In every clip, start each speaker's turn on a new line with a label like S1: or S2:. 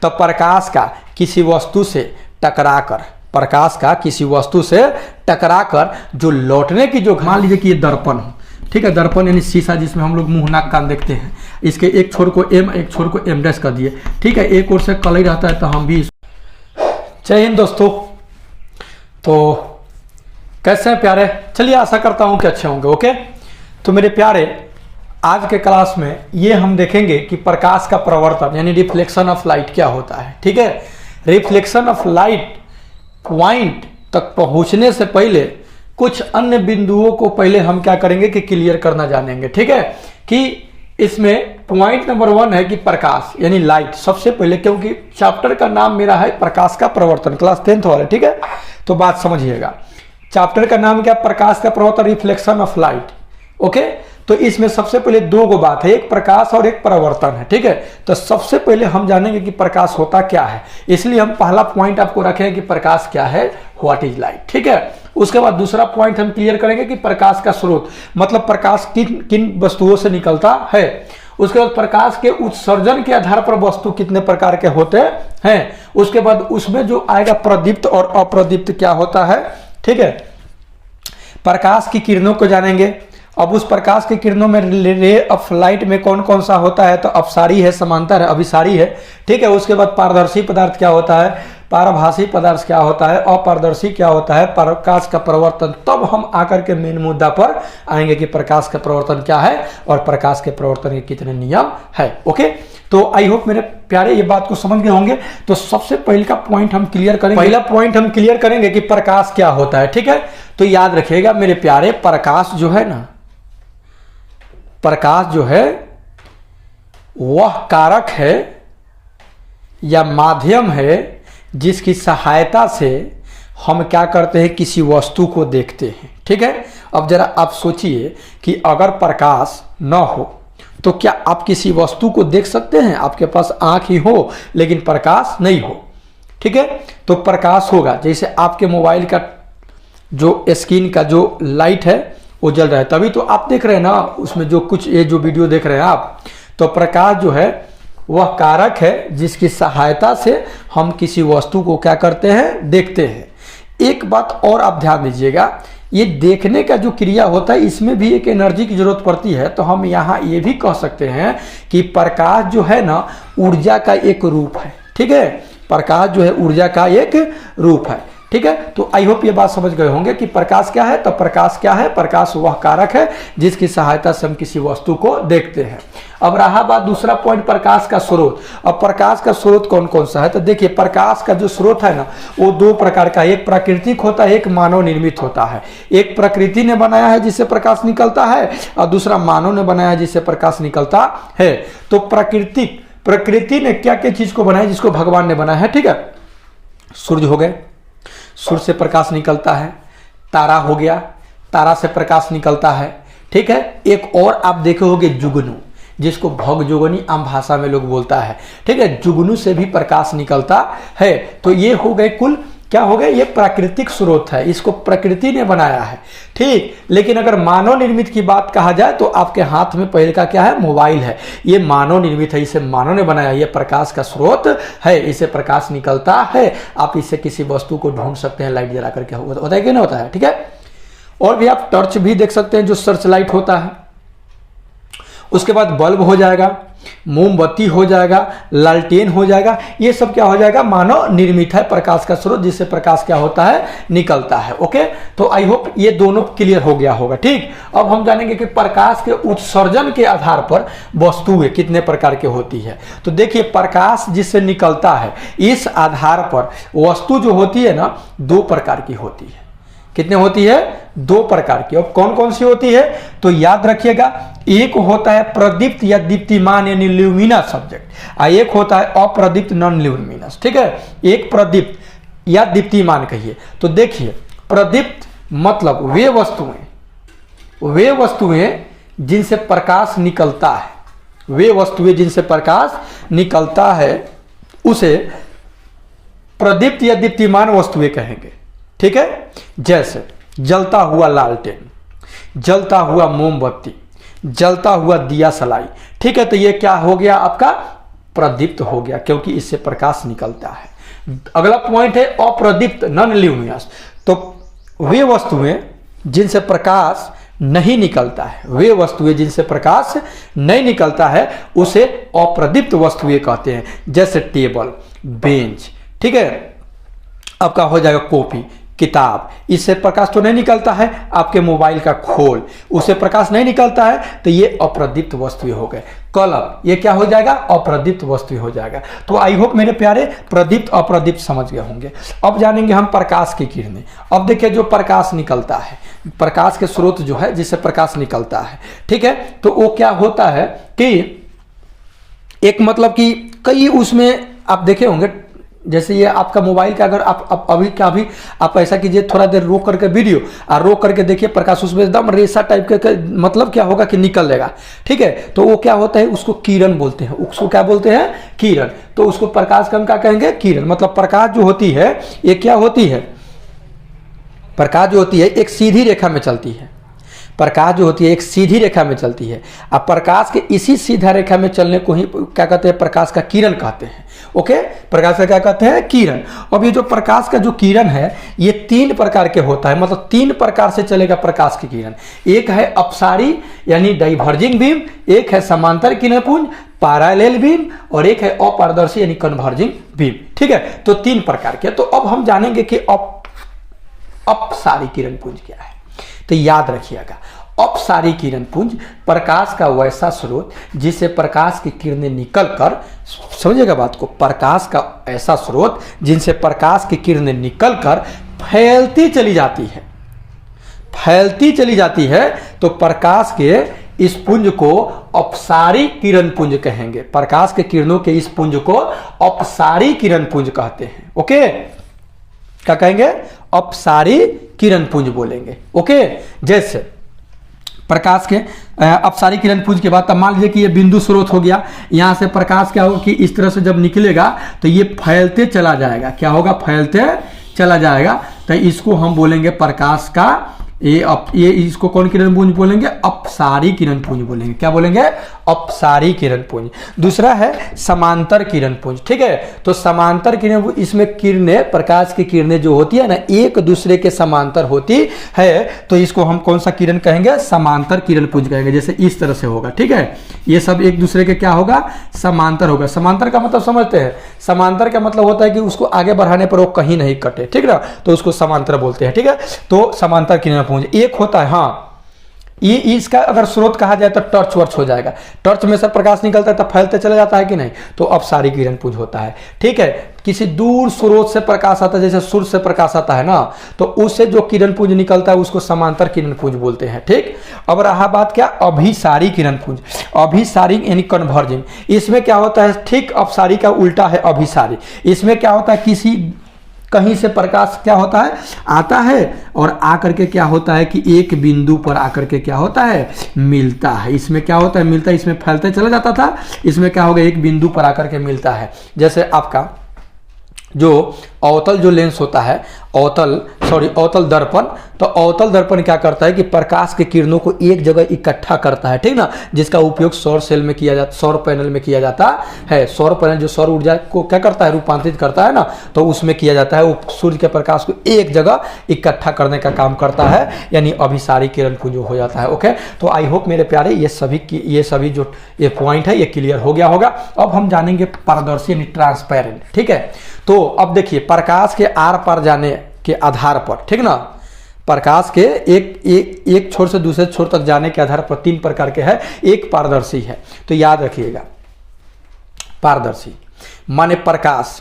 S1: तो प्रकाश का किसी वस्तु से टकराकर, प्रकाश का किसी वस्तु से टकराकर जो लौटने की जो, मान लीजिए कि ये दर्पण हो, ठीक है, दर्पण यानी शीशा जिसमें हम लोग मुंह नाक कान देखते हैं, इसके एक छोर को एम एक छोर को एम डैश कर दिए, ठीक है, एक ओर से कलई रहता है तो हम भी। जय हिंद दोस्तों। तो कैसे हैं प्यारे? चलिए आशा करता हूं कि अच्छे होंगे। ओके, तो मेरे प्यारे, आज के क्लास में ये हम देखेंगे कि प्रकाश का प्रवर्तन यानी रिफ्लेक्शन ऑफ लाइट क्या होता है। ठीक है, रिफ्लेक्शन ऑफ लाइट पॉइंट तक पहुंचने से पहले कुछ अन्य बिंदुओं को पहले हम क्या करेंगे कि क्लियर करना जानेंगे। ठीक है, कि इसमें पॉइंट नंबर 1 है कि प्रकाश यानी लाइट सबसे पहले, क्योंकि चैप्टर का नाम मेरा है प्रकाश का प्रवर्तन, क्लास 10th वाले। ठीक है, तो बात समझिएगा, चैप्टर का नाम क्या? प्रकाश का प्रवर्तन, रिफ्लेक्शन ऑफ लाइट। ओके, तो इसमें सबसे पहले दो गो बात है, एक प्रकाश और एक परावर्तन है। ठीक है, तो सबसे पहले हम जानेंगे कि प्रकाश होता क्या है, इसलिए हम पहला पॉइंट आपको रखें कि प्रकाश क्या है, व्हाट इज लाइट। ठीक है, उसके बाद दूसरा पॉइंट हम क्लियर करेंगे कि प्रकाश का स्रोत, मतलब प्रकाश किन किन वस्तुओं से निकलता है। उसके बाद प्रकाश के उत्सर्जन के आधार पर वस्तु कितने प्रकार के होते हैं। उसके बाद उसमें जो आएगा प्रदीप्त और अप्रदीप्त क्या होता है। ठीक है, प्रकाश की किरणों को जानेंगे। अब उस प्रकाश की किरणों में रे ऑफ लाइट में कौन कौन सा होता है, तो अपसारी है, समांतर है, अभिसारी है। ठीक है, उसके बाद पारदर्शी पदार्थ क्या होता है, पारभासी पदार्थ क्या होता है, अपारदर्शी क्या होता है, प्रकाश का प्रवर्तन। तब हम आकर के मेन मुद्दा पर आएंगे कि प्रकाश का प्रवर्तन क्या है और प्रकाश के प्रवर्तन के कितने नियम है। ओके, तो आई होप मेरे प्यारे ये बात को समझ गए होंगे। तो सबसे पहले का पॉइंट हम क्लियर करेंगे, पहला पॉइंट हम क्लियर करेंगे कि प्रकाश क्या होता है। ठीक है, तो याद रखिएगा मेरे प्यारे, प्रकाश जो है ना, प्रकाश जो है वह कारक है या माध्यम है जिसकी सहायता से हम क्या करते हैं, किसी वस्तु को देखते हैं। ठीक है, अब जरा आप सोचिए कि अगर प्रकाश न हो तो क्या आप किसी वस्तु को देख सकते हैं? आपके पास आंख ही हो लेकिन प्रकाश नहीं हो। ठीक है, तो प्रकाश होगा, जैसे आपके मोबाइल का जो स्क्रीन का जो लाइट है वो जल रहा है, तभी तो आप देख रहे हैं ना उसमें जो कुछ, ये जो वीडियो देख रहे हैं आप। तो प्रकाश जो है वह कारक है जिसकी सहायता से हम किसी वस्तु को क्या करते हैं, देखते हैं। एक बात और आप ध्यान दीजिएगा, ये देखने का जो क्रिया होता है इसमें भी एक एनर्जी की जरूरत पड़ती है। तो हम यहाँ ये भी कह सकते हैं कि प्रकाश जो है ना ऊर्जा का एक रूप है। ठीक है, प्रकाश जो है ऊर्जा का एक रूप है। ठीक है, तो आई होप ये बात समझ गए होंगे कि प्रकाश क्या है। तो प्रकाश क्या है, प्रकाश वह कारक है जिसकी सहायता से हम किसी वस्तु को देखते हैं। अब रहा बात दूसरा पॉइंट, प्रकाश का स्रोत। अब प्रकाश का स्रोत कौन कौन सा है, तो देखिए प्रकाश का जो स्रोत है ना वो दो प्रकार का, एक प्राकृतिक होता है, एक मानव निर्मित होता है। एक प्रकृति ने बनाया है जिससे प्रकाश निकलता है और दूसरा मानव ने बनाया है जिससे प्रकाश निकलता है। तो प्रकृति ने क्या क्या चीज को बनाया, जिसको भगवान ने बनाया है। ठीक है, सूर्य हो गए, सूर्य से प्रकाश निकलता है। तारा हो गया, तारा से प्रकाश निकलता है। ठीक है, एक और आप देखे होंगे जुगनू, जिसको भगजुगनी आम भाषा में लोग बोलता है। ठीक है, जुगनू से भी प्रकाश निकलता है। तो ये हो गए कुल क्या हो गए, ये प्राकृतिक स्रोत है, इसको प्रकृति ने बनाया है। ठीक, लेकिन अगर मानव निर्मित की बात कहा जाए तो आपके हाथ में पहले का क्या है, मोबाइल है, ये मानव निर्मित है, इसे मानव ने बनाया, ये प्रकाश का स्रोत है, इसे प्रकाश निकलता है। आप इससे किसी वस्तु को ढूंढ सकते हैं लाइट जला करके, होता है कि नहीं होता है। ठीक है, और भी आप टॉर्च भी देख सकते हैं जो सर्च लाइट होता है। उसके बाद बल्ब हो जाएगा, मोमबत्ती हो जाएगा, लालटेन हो जाएगा, ये सब क्या हो जाएगा, मानव निर्मित है, प्रकाश का स्रोत जिससे प्रकाश क्या होता है, निकलता है। ओके, तो आई होप ये दोनों क्लियर हो गया होगा। ठीक, अब हम जानेंगे कि प्रकाश के उत्सर्जन के आधार पर वस्तुएं कितने प्रकार की होती है। तो देखिए प्रकाश जिससे निकलता है इस आधार पर वस्तु जो होती है ना दो प्रकार की होती है। कितने होती है, दो प्रकार की। अब कौन कौन सी होती है, तो याद रखिएगा, एक होता है प्रदीप्त या दीप्तिमान यानी ल्यूमिनस सब्जेक्ट, और एक होता है अप्रदीप्त नॉन ल्यूमिनस। ठीक है, एक प्रदीप्त या दीप्तिमान कहिए। तो देखिए प्रदीप्त मतलब वे वस्तुएं जिनसे प्रकाश निकलता है, वे वस्तुएं जिनसे प्रकाश निकलता है उसे प्रदीप्त या दीप्तिमान वस्तुएं कहेंगे। ठीक है, जैसे जलता हुआ लालटेन, जलता हुआ मोमबत्ती, जलता हुआ दिया सलाई। ठीक है, तो ये क्या हो गया आपका प्रदीप्त हो गया, क्योंकि इससे प्रकाश निकलता है। अगला पॉइंट है अप्रदीप्त, नॉन ल्यूमिनस। तो वे वस्तुएं जिनसे प्रकाश नहीं निकलता है, वे वस्तुएं जिनसे प्रकाश नहीं निकलता है उसे अप्रदीप्त वस्तुएं कहते हैं। जैसे टेबल, बेंच, ठीक है, आपका हो जाएगा कॉपी, किताब, इससे प्रकाश तो नहीं निकलता है। आपके मोबाइल का खोल, उससे प्रकाश नहीं निकलता है, तो ये अप्रदीप्त वस्तुएं हो गए। कलम, ये क्या हो जाएगा? अप्रदीप्त वस्तुएं हो जाएगा। तो आई होप मेरे प्यारे प्रदीप्त अप्रदीप्त समझ गए होंगे। अब जानेंगे हम प्रकाश की किरणें। अब देखिए जो प्रकाश निकलता है, प्रकाश के स्रोत जो है जिससे प्रकाश निकलता है, ठीक है, तो वो क्या होता है कि एक मतलब कि कई उसमें आप देखे होंगे, जैसे ये आपका मोबाइल का अगर आप अभी का भी आप ऐसा कीजिए, थोड़ा देर रोक करके वीडियो और रोक करके देखिए, प्रकाश उसमें एकदम रेशा टाइप के मतलब क्या होगा कि निकलेगा, ठीक है। तो वो क्या होता है, उसको किरण बोलते हैं। उसको क्या बोलते हैं? किरण। तो उसको प्रकाश का हम क्या कहेंगे? किरण। मतलब प्रकाश जो होती है ये क्या होती है? प्रकाश जो होती है एक सीधी रेखा में चलती है। प्रकाश जो होती है एक सीधी रेखा में चलती है। अब प्रकाश के इसी सीधा रेखा में चलने को ही क्या कहते हैं? प्रकाश का किरण कहते हैं। ओके, प्रकाश का क्या कहते हैं? किरण। अब ये जो प्रकाश का जो किरण है ये 3 प्रकार के होता है, मतलब 3 प्रकार से चलेगा प्रकाश की किरण। एक है अपसारी यानी डाइवर्जिंग बीम, एक है समांतर किरणपुंज पैरेलल बीम, और एक है अपारदर्शी यानी कन्वर्जिंग बीम, ठीक है। तो 3 प्रकार के। तो अब हम जानेंगे कि अपसारी किरणपुंज क्या है। तो याद रखिएगा, अपसारी किरणपुंज प्रकाश का वैसा स्रोत जिससे प्रकाश की किरणें निकलकर, समझिएगा बात को, प्रकाश का ऐसा स्रोत जिनसे प्रकाश की किरणें निकलकर फैलती चली जाती है, फैलती चली जाती है। तो प्रकाश के इस पुंज को अपसारी किरणपुंज कहेंगे। प्रकाश के किरणों के इस पुंज को अपसारी किरणपुंज कहते हैं। ओके, क्या कहेंगे? अपसारी किरणपुंज बोलेंगे। ओके, जैसे प्रकाश के अपसारी किरणपुंज के बाद तब मान लीजिए कि ये बिंदु स्रोत हो गया। यहां से प्रकाश क्या होगा कि इस तरह से जब निकलेगा तो ये फैलते चला जाएगा। क्या होगा? फैलते चला जाएगा। तो इसको हम बोलेंगे प्रकाश का ये इसको कौन किरणपुंज बोलेंगे? अपसारी किरणपुंज बोलेंगे। क्या बोलेंगे? अपसारी किरणपुंज। दूसरा है समांतर किरणपुंज, ठीक है। तो समांतर किरणपुंज, इसमें किरणें, प्रकाश की किरणें जो होती है ना एक दूसरे के समांतर होती है, तो इसको हम कौन सा किरण कहेंगे? समांतर किरणपुंज कहेंगे। जैसे इस तरह से होगा, ठीक है। ये सब एक दूसरे के क्या होगा? समांतर होगा। समांतर का मतलब समझते हैं? समांतर का मतलब होता है कि उसको आगे बढ़ाने पर वो कहीं नहीं कटे, ठीक है ना, तो उसको समांतर बोलते हैं, ठीक है। तो समांतर किरण एक होता है, हाँ, ये इसका अगर स्रोत कहा जाए तो टॉर्च वर्च हो जाएगा। टॉर्च में से प्रकाश निकलता है तो फैलते चला जाता है कि नहीं, तो अपसारी किरणपुंज होता है, ठीक है। किसी दूर स्रोत से प्रकाश आता है, जैसे सूर्य से प्रकाश आता है ना, तो उससे जो किरणपुंज निकलता है उसको समांतर किरणपुंज बोलते हैं, ठीक। अब रहा बात क्या? अभिसारी किरणपुंज। अभिसारी यानी कन्वर्जिंग। इसमें क्या होता है? ठीक अपसारी का उल्टा है अभिसारी। इसमें क्या होता है? किसी कहीं से प्रकाश क्या होता है? आता है, और आकर के क्या होता है कि एक बिंदु पर आकर के क्या होता है? मिलता है। इसमें क्या होता है? मिलता है। इसमें फैलते चला जाता था, इसमें क्या होगा? एक बिंदु पर आकर के मिलता है। जैसे आपका जो अवतल जो लेंस होता है, अवतल दर्पण, तो अवतल दर्पण क्या करता है कि प्रकाश के किरणों को एक जगह इकट्ठा करता है, ठीक ना, जिसका उपयोग सौर सेल में किया जाता, सौर पैनल में किया जाता है। सौर पैनल जो सौर ऊर्जा को क्या करता है? रूपांतरित करता है ना, तो उसमें किया जाता है। वो सूर्य के प्रकाश को एक जगह इकट्ठा करने का काम करता है, यानी अभिसारी किरणपुंज हो जाता है। ओके, तो आई होप मेरे प्यारे ये सभी जो ये पॉइंट है ये क्लियर हो गया होगा। अब हम जानेंगे पारदर्शी यानी ट्रांसपेरेंट, ठीक है। तो अब देखिए प्रकाश के आर पार जाने के आधार पर, ठीक ना, प्रकाश के एक छोर से दूसरे छोर तक जाने के आधार पर 3 प्रकार के हैं। एक पारदर्शी है, तो याद रखिएगा, पारदर्शी माने प्रकाश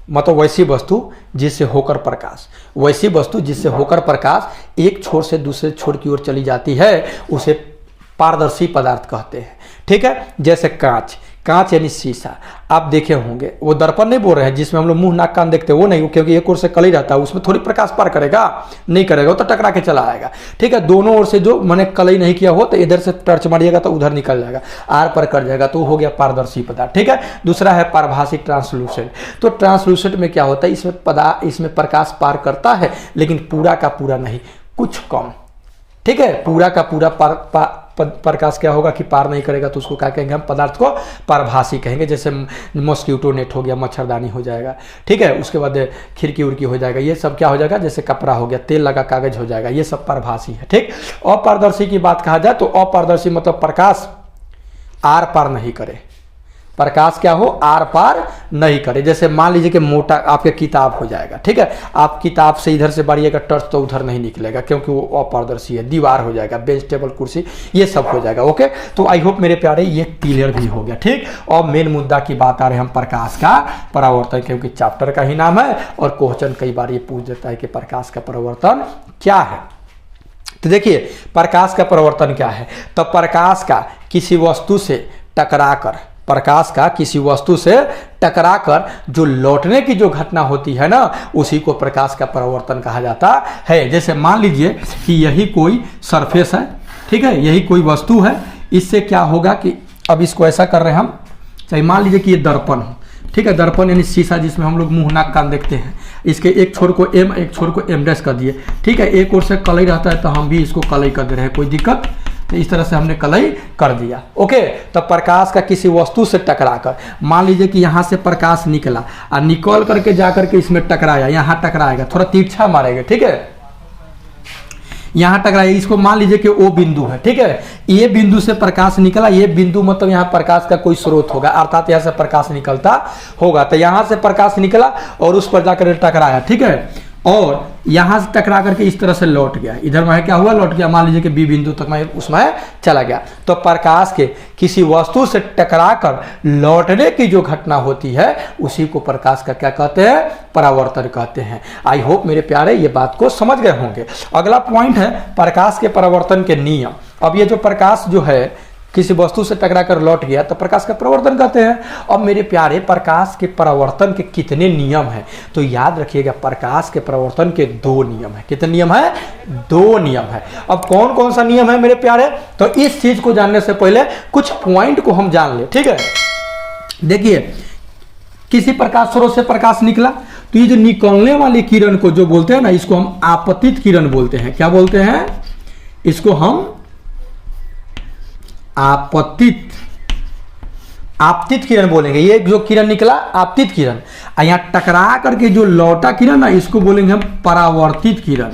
S1: मतलब वैसी वस्तु जिससे होकर प्रकाश, वैसी वस्तु जिससे होकर प्रकाश एक छोर से दूसरे छोर की ओर चली जाती है, उसे पारदर्शी पदार्थ कहते हैं, ठीक है। जैसे कांच, कांच यानी शीशा। आप देखे होंगे, वो दर्पण नहीं बोल रहे हैं जिसमें हम लोग मुंह नाक कान देखते हैं, वो नहीं, क्योंकि एक ओर से कली रहता है, उसमें थोड़ी प्रकाश पार करेगा, नहीं करेगा, वो तो टकरा के चला आएगा, ठीक है। दोनों ओर से जो मैंने कलई नहीं किया हो तो इधर से टर्च मारिएगा तो उधर निकल जाएगा, आर पर कर जाएगा, तो हो गया पारदर्शी पदार्थ, ठीक है। दूसरा है पारभासी ट्रांसलूसेंट। तो ट्रांसलूसेंट में क्या होता है? इसमें प्रकाश पार करता है लेकिन पूरा का पूरा नहीं, कुछ कम, ठीक है। पूरा का पूरा प्रकाश क्या होगा कि पार नहीं करेगा तो उसको क्या कहेंगे हम, पदार्थ को पारभासी कहेंगे। जैसे मॉस्किटो नेट हो गया, मच्छरदानी हो जाएगा, ठीक है, उसके बाद खिड़की उड़की हो जाएगा, ये सब क्या हो जाएगा, जैसे कपड़ा हो गया, तेल लगा कागज हो जाएगा, ये सब पारभासी है, ठीक। अपारदर्शी की बात कहा जाए तो अपारदर्शी मतलब प्रकाश आर पार नहीं करे, प्रकाश क्या हो, आर पार नहीं करे। जैसे मान लीजिए कि मोटा आपके किताब हो जाएगा, ठीक है, आप किताब से इधर से बारिएगा टर्च तो उधर नहीं निकलेगा क्योंकि वो अपारदर्शी है, दीवार हो जाएगा, बेंच टेबल कुर्सी ये सब हो जाएगा। ओके, तो आई होप मेरे प्यारे ये क्लियर भी हो गया, ठीक। और मेन मुद्दा की बात आ रहे हम प्रकाश का परावर्तन, क्योंकि चैप्टर का ही नाम है और क्वेश्चन कई बार ये पूछ देता है कि प्रकाश का परावर्तन क्या है। तो देखिए प्रकाश का परावर्तन क्या है, तो प्रकाश का किसी वस्तु से टकराकर, प्रकाश का किसी वस्तु से टकराकर जो लौटने की जो घटना होती है ना, उसी को प्रकाश का परावर्तन कहा जाता है। जैसे मान लीजिए कि यही कोई सरफेस है, ठीक है, यही कोई वस्तु है, इससे क्या होगा कि अब इसको ऐसा कर रहे हैं हम, चाहे मान लीजिए कि ये दर्पण हो, ठीक है, दर्पण यानी शीशा जिसमें हम लोग मुंह नाक कान देखते हैं, इसके एक छोर को एम एक छोर को एम डैश कर दिए, ठीक है, एक ओर से कलई रहता है तो हम भी इसको कलई कर दे रहे हैं, कोई दिक्कत, तो इस तरह से हमने कलई कर दिया। ओके, तो प्रकाश का किसी वस्तु से टकराकर, मान लीजिए कि यहाँ से प्रकाश निकला और निकल करके जाकर के इसमें टकराया, यहाँ टकराएगा, थोड़ा तिरछा मारेगा, ठीक है, यहाँ टकराएगा, इसको मान लीजिए कि ओ बिंदु है, ठीक है, ये बिंदु से प्रकाश निकला, ये बिंदु मतलब यहाँ प्रकाश का कोई स्रोत होगा, अर्थात यहाँ से प्रकाश निकलता होगा, तो यहाँ से प्रकाश निकला और उस पर जाकर टकराया, ठीक है, और यहां से टकरा करके इस तरह से लौट गया, इधर में क्या हुआ, लौट गया, मान लीजिए कि बी बिंदु तक मैं उसमें चला गया। तो प्रकाश के किसी वस्तु से टकराकर लौटने की जो घटना होती है उसी को प्रकाश का क्या कहते हैं, परावर्तन कहते हैं। आई होप मेरे प्यारे ये बात को समझ गए होंगे। अगला पॉइंट है प्रकाश के परावर्तन के नियम। अब ये जो प्रकाश जो है किसी वस्तु से टकराकर लौट गया तो प्रकाश का परावर्तन कहते हैं। अब मेरे प्यारे प्रकाश के परावर्तन के कितने नियम हैं, तो याद रखिएगा प्रकाश के परावर्तन के 2 नियम हैं। कितने नियम हैं, 2 नियम है। अब कौन कौन सा नियम है मेरे प्यारे, तो इस चीज को जानने से पहले कुछ पॉइंट को हम जान ले, ठीक है। देखिए किसी प्रकाश स्रोत से प्रकाश निकला तो ये जो निकलने वाली किरण को जो बोलते हैं ना, इसको हम आपतित किरण बोलते हैं। क्या बोलते हैं, इसको हम आपतित किरण बोलेंगे। ये जो किरण निकला आपतित किरण, यहाँ टकरा करके जो लौटा किरण ना, इसको बोलेंगे हम परावर्तित किरण।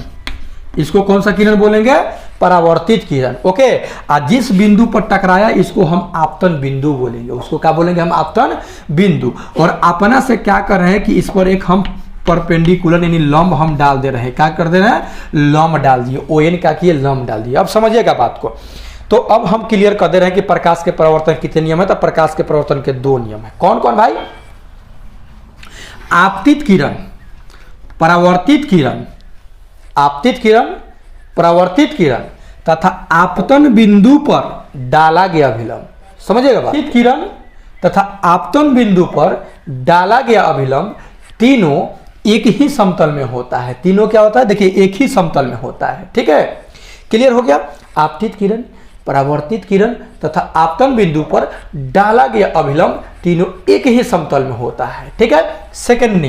S1: इसको कौन सा किरण बोलेंगे, परावर्तित किरण। ओके, और जिस बिंदु पर टकराया इसको हम आपतन बिंदु बोलेंगे। उसको क्या बोलेंगे हम, आपतन बिंदु। और अपना से क्या कर रहे हैं कि इस पर एक हम परपेंडिकुलर यानी लंब हम डाल दे रहे हैं। क्या कर दे रहे हैं, लंब डाल दिए, ON क्या किए, लंब डाल दिए। अब समझिएगा बात को। तो अब हम क्लियर कर दे रहे हैं कि प्रकाश के परावर्तन कितने नियम है, तो प्रकाश के परावर्तन के 2 नियम है। कौन कौन भाई, आपतित किरण, परावर्तित किरण, आपतित किरण, परावर्तित किरण तथा आपतन बिंदु पर डाला गया अभिलंब। समझिएगा बात, आपतित किरण तथा आपतन बिंदु पर डाला गया अभिलंब तीनों एक ही समतल में होता है। तीनों क्या होता है, देखिए एक ही समतल में होता है, ठीक है। क्लियर हो गया, आपतित किरण, परावर्तित किरण तथा आपतन बिंदु पर डाला गया अभिलंब तीनों एक ही समतल में होता है, ठीक है। सेकंड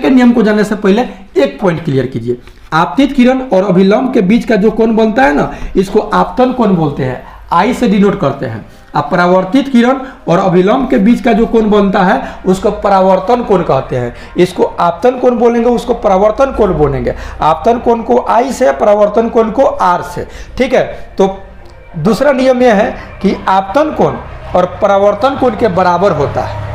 S1: नियम को जानने से पहले एक पॉइंट क्लियर कीजिए। आपतित किरण और अभिलंब के बीच का जो कोण बनता है ना, इसको आपतन कोण बोलते हैं, I से डिनोट करते हैं। अब परावर्तित किरण और अभिलंब के बीच का जो कोण बनता है उसको परावर्तन कोण कहते हैं। इसको आपतन कोण बोलेंगे, उसको परावर्तन कोण बोलेंगे। आपतन कोण को I से, परावर्तन कोण को R से, ठीक है। तो दूसरा नियम यह है कि आपतन कोण और परावर्तन कोण के बराबर होता है।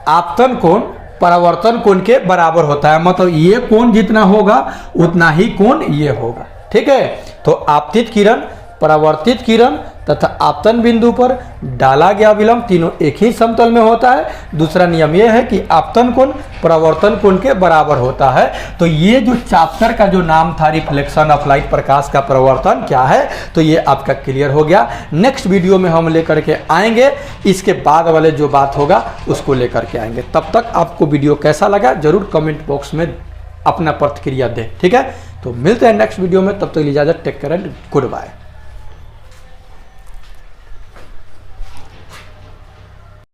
S1: आपतन कोण परावर्तन कोण के बराबर होता है, मतलब ये कोण जितना होगा उतना ही कोण ये होगा, ठीक है। तो आपतित किरण, परावर्तित किरण तथा आपतन बिंदु पर डाला गया अभिलंब तीनों एक ही समतल में होता है। दूसरा नियम यह है कि आपतन कोण परावर्तन कोण के बराबर होता है। तो ये जो चैप्टर का जो नाम था रिफ्लेक्शन ऑफ लाइट, प्रकाश का परावर्तन क्या है, तो ये आपका क्लियर हो गया। नेक्स्ट वीडियो में हम लेकर के आएंगे, इसके बाद वाले जो बात होगा उसको लेकर के आएंगे। तब तक आपको वीडियो कैसा लगा जरूर कमेंट बॉक्स में अपना प्रतिक्रिया दें, ठीक है। तो मिलते हैं नेक्स्ट वीडियो में, तब तक इजाजत, take care and good bye.